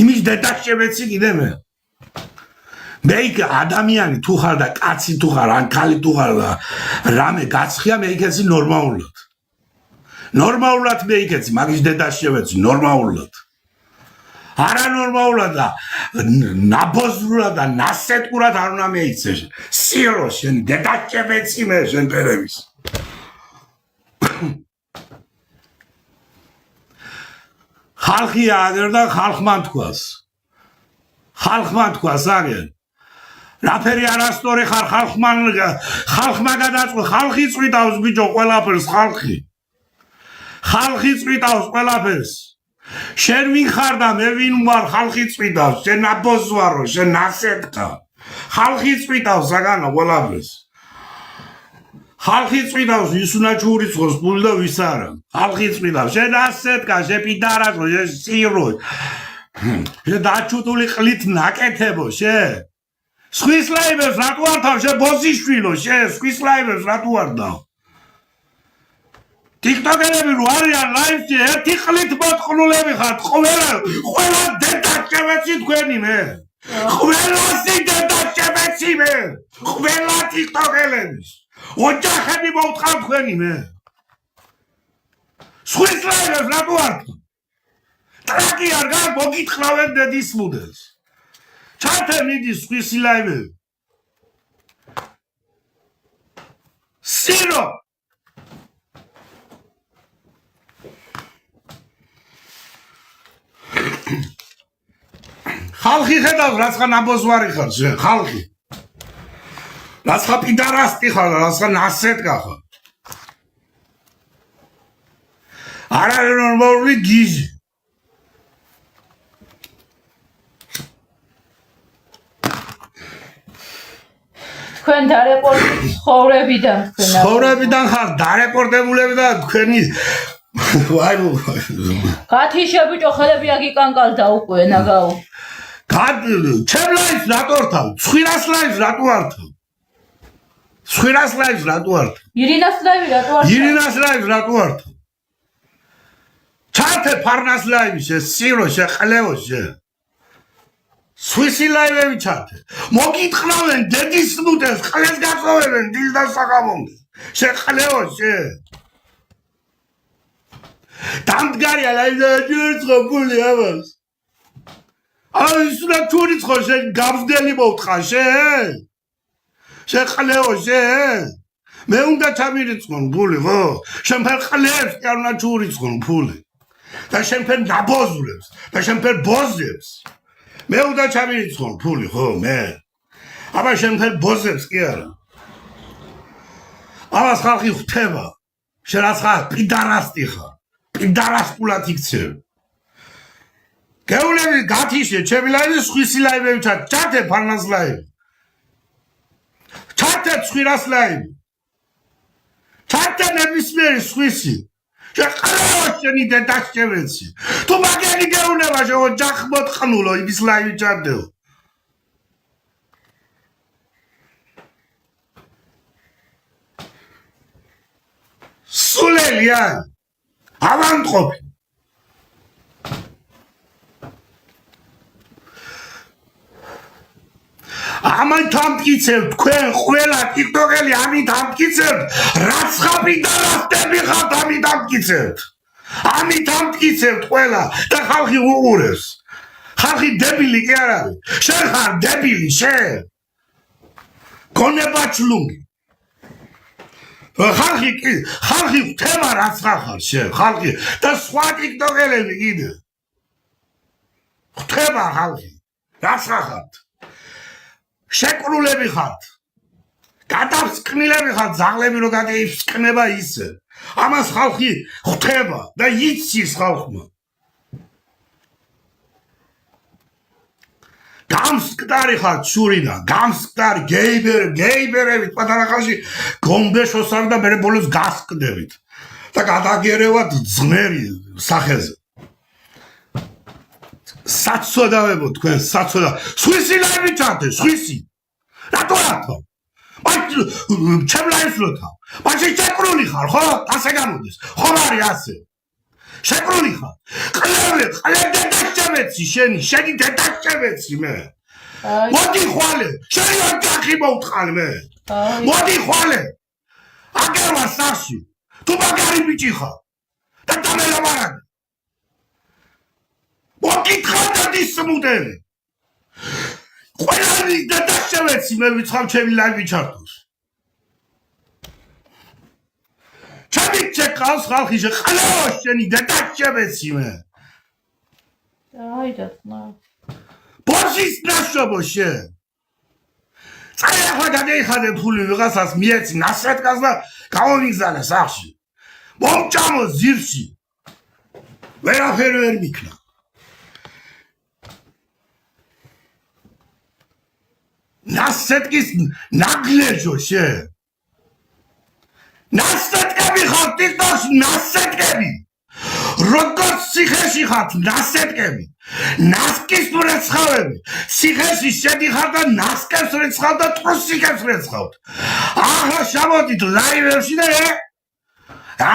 იმის დედაშევეცი კიდე მე იქ ადამიანი თუ ხარ და კაცი თუ ხარ ან ქალი თუ ხარ და რამე გაცხია მე იქეცი ნორმალურად მე იქეცი მაგის დედაშევეცი ნორმალურად არა ნორმალურად და ნაბოზრულად და ნასეტყურად არ უნდა მეიქცე სირო შენ დედაშევეცი მე შენ პერების ხალხი აგერ და ხალხმა თქვას აგერ რაფერი არასწორი ხარ ხალხმა გადაწყვეტ ხალხი წვიდავს ბიჭო ყველაფერს ხალხი წვიდავს ყველაფერს შენ ვინ ხარ და მე ვინ ვარ ხალხი წვიდავს შენ აბოზვარო შენ ასეთკა ხალხი წვიდავს საგანო ყველაფერს ხალხი წვიდავს ვის უნდა ჩურიცხოს ფული და ვის არა ხალხი წვიდავს შენ ასეთკა შენ პიდარაზო შენ სირო შენ დაჩუტული ყლით ნაკეთებო შენ სხვის ლაივებს რატო არ თავ შენ ბოზიშვილო შენ სხვის ლაივებს რატო არ დავ TikTok-ები რო არიან ლაივში ერთი ყლით მოწყნულები ხართ ყველა დედაშევეცი თქვენი მე ყველასი დედაშევეცი მე ყველა TikTok-ელების ოჯახები მოვთხარ თქვენი მე სხვის ლაივებს რატო არ ტრაკი არ გარ მოგიტყრავენ დედის მუდელს ჩართე მიდის სხვისი ლაივები სირო ხალხი ხედავს რაცხა ნაბოზვარი ხარ შენ ხალხი რაცხა პიდარასტი ხარ რაცხა ნასეტკა ხარ არ არის ნორმალური გიჟი თქვენ დარეპორტი ცხოვრებიდან ხარ დარეპორტებულები და თქვენი ვაი გათიშე ბიჭო ხელები აგიკანკალდა უკვე ნაგაო ჩემ ლაივს რატო ართავ? ცხვირას ლაივს რატო ართავ? ირინას ლაივს რატო ართავ? ჩართე ფარნას ლაივი შე სირო შე ყლევო შე სვისი ლაივები ჩართე მოგიტყრავენ დედის მუდელს ყლეს გაწოვებენ დილს და საღამომდე შე ყლევო შე დამდგარია ლაივზე ჯურიცხო ფული ამას აი სულა ჩურიცხო შენ გამსდელი მოვთხარ შე ყლევო შე მე უნდა ჩამირიცხონ ფული ხო შენ ფერ ყლებს კი არ უნდა ჩურიცხონ ფული და შენ ფერ ნაბოზულებს და შენ ფერ ბოზებს მე უნდა ჩამირიცხონ ფული ხო მე აბა შენ ფერ ბოზებს კი არა ამას ხალხი ხვდება შენ რაც ხარ პიდარასტი ხარ პიდარასტულად იქცევ გეულები გათიშე ჩემი ლაივი სხვისი ლაივები ჩართე ფარნას ლაივი ჩართე ცხვირას ლაივი ჩართე ნებისმიერი სხვისი შეყრევა შენი დედაშევეცი თუ მაგერი გეუნება ოჯახ მოწყნულო იმის ლაივი ჩარდეო სულელია ავანტყოფი ამით ამტკიცებ თქვენ ყველა TikTok-ელი ამით ამტკიცებთ რაცხა პიდარასტები ხართ ამით ამტკიცებთ ყველა და ხალხი უყურებს ხალხი დებილი კი არ არის შენ ხარ დებილი შენ გონებაჩლუნგი ხალხი ხვდება რაცხა ხარ შენ ხალხი და სხვა TikTok-ელები კიდე ხვდება ხალხი რაცხა ხართ შეკრულები ხართ გადავსკნილები ხართ ზაღლები რო გადაიფსკნება ისე ამას ხალხი ხვდება და იცის ხალხმა გამსკდარი ხართ შურიდან გამსკდარი გეიბერებით პატარა ხალხი გომბეშოსარ და მე ბოლოს გასკდებით და გადაგერევათ ძმერი სახეზე საცოდავებო თქვენ საცოდა სვისი ლაივი ჩართე სვისი რატო არათო ჩემ ლაივს რო თავ მაშინ შეკრული ხარ ხო ასე გამოდის ხო არის ასე შეკრული ხარ ყლე დედაშემეცი შენი დედაშემეცი მე მოდი ხვალე შენი ოჯახი მოვთხარ მე მოდი ხვალე აგერვა სახში თუ მაგარი ბიჭი ხარ და დამელამარაგე მოგითხარ დადის მუდელი ყველანი დედაშემეცი მე ვიცხავ ჩემი ლაივი ჩართოს ჩემი ჩეკავს ხალხი შეყალეო შენი დედაშემეცი მე აი დათნა ბოშის ნაშობო შენ წაიახლა გადაიხადე ფული ვიღაცას მიეცი ნასრეთკას და გამომიგზავნე სახში მომჭამო ზირში ვერაფერი ვერ მიქნა ნასრეთკის ნაგლეჟო შენ ნასრეთკები ხარ ტიკტოკში ნასრეთკები როგორც ციხეში ხართ ნასრეთკები ნასკის ვრეცხავები ციხეში შედიხარ და ნასკებს ვრეცხავ და ტრუსიკებს ვრეცხავთ ახლა შამოდით ლაივებში და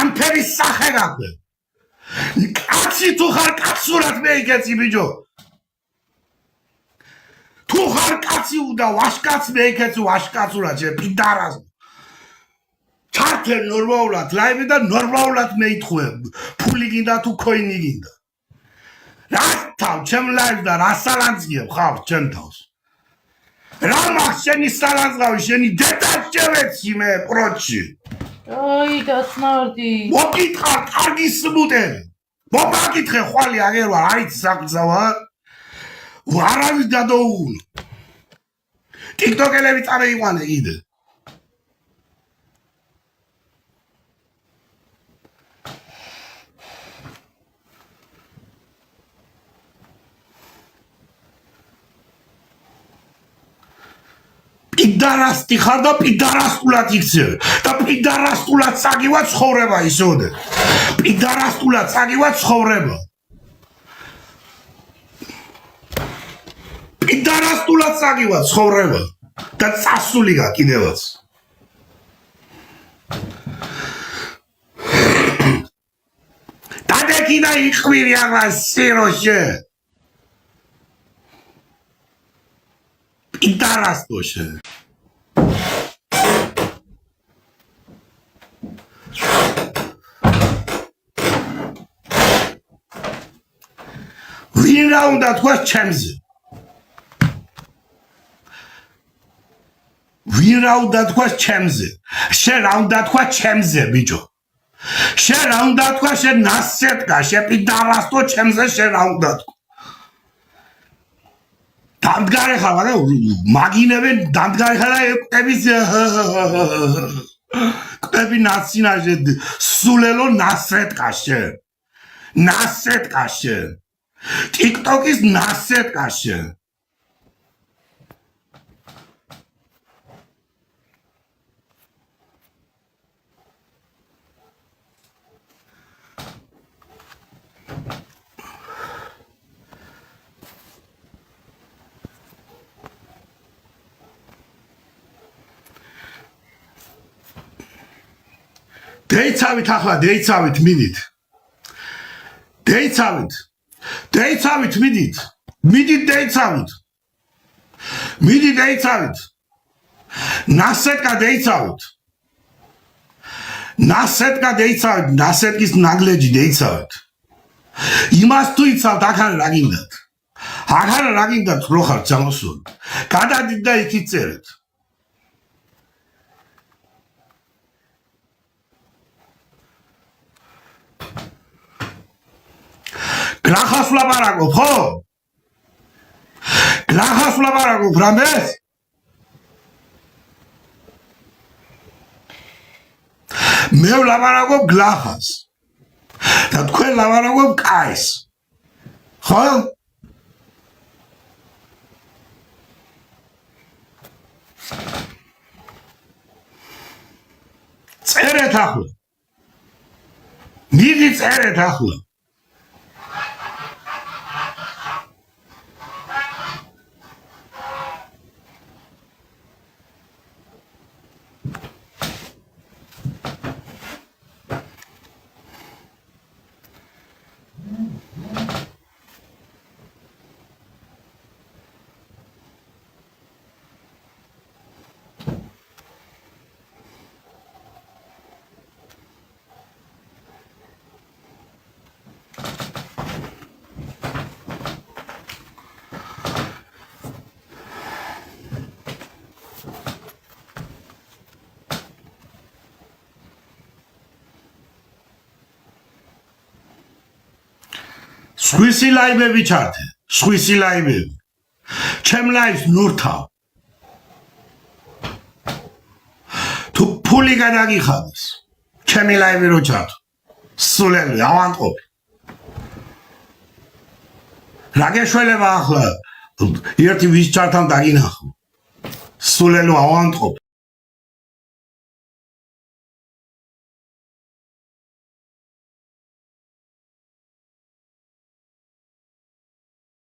ამფერი სახე გაქვე კაცი თუ ხარ კაცურად მეიკეცი ბიჭო თუ ხარ კაცი უნდა ვაშკაც მეიკეცი ვაშკაცურად შე პიდარას ჩართე ნორმალურად ლაივი და ნორმალურად მეითხოვე ფული გინდა თუ ქოინი გინდა რა თავ ჩემ ლაივ და რა სალანძგიებ ხარ ჩემ თავს რა მაქვს შენი სალანძღავი შენი დედა შევეცი მე პროჩი აი დათნარდი მოგითხარ კარგი სმუტელი მოგაკითხე ხვალი აგერვა არით საკრძავა არავის დადოუღუნ ტიკტოკელები წამეიყვანე კიდე პიდარასტი ხარ და პიდარასტულად იქცევ და პიდარასტულად წაგივა ცხოვრება ისოდე პიდარასტულად წაგივა ცხოვრება პიდარასტულად წაგივა ცხოვრება და წასულიგა კიდევაც დადეკიდა იყვირი აღლა სიროშე პიდარასტოშე ვინ რა უნდა თქვას ჩემზე ვინ რა უნდა თქვას ჩემზე შენ რა უნდა თქვა ჩემზე ბიჭო შენ რა უნდა თქვა შენ ნასცეტკა შენ პიდარასტო ჩემზე შენ რა უნდა თქვა დამდგარი ხარ მაგრამ მაგინებენ დამდგარი ხარ და კვების კვები ნაცინაჟე სულელო ნასრეთკა შენ ტიკტოკის ნასრეთკა შენ დეიცავით ახლა დეიცავით მიდით დეიცავით მიდით დეიცავით მიდით დეიცავით ნასეტკა დეიცავით ნასეტკის ნაგლეჯი დეიცავით იმას თუ იცავთ ახლა რა გინდათ რო ხართ ჩამოსული გადადით და იქით წერეთ გლახას ვლაპარაკობ, ხო? გლახას ვლაპარაკობ, რამეს? მე ვლაპარაკობ გლახას. და თქვენ ვლაპარაკობ კაის. ხო? წერეთ ახლა. მიდი წერეთ ახლა. სხვისი ლაივები ჩართე, სხვისი ლაივები. ჩემ ლაივს ნურთავ. თუ ფული გადაგიხადეს, ჩემი ლაივი რო ჩართო. სულელი ავანტყოფი. რა გეშველება ახლა? ერთი ვის ჩართან დაგინახო. სულელო ავანტყოფი.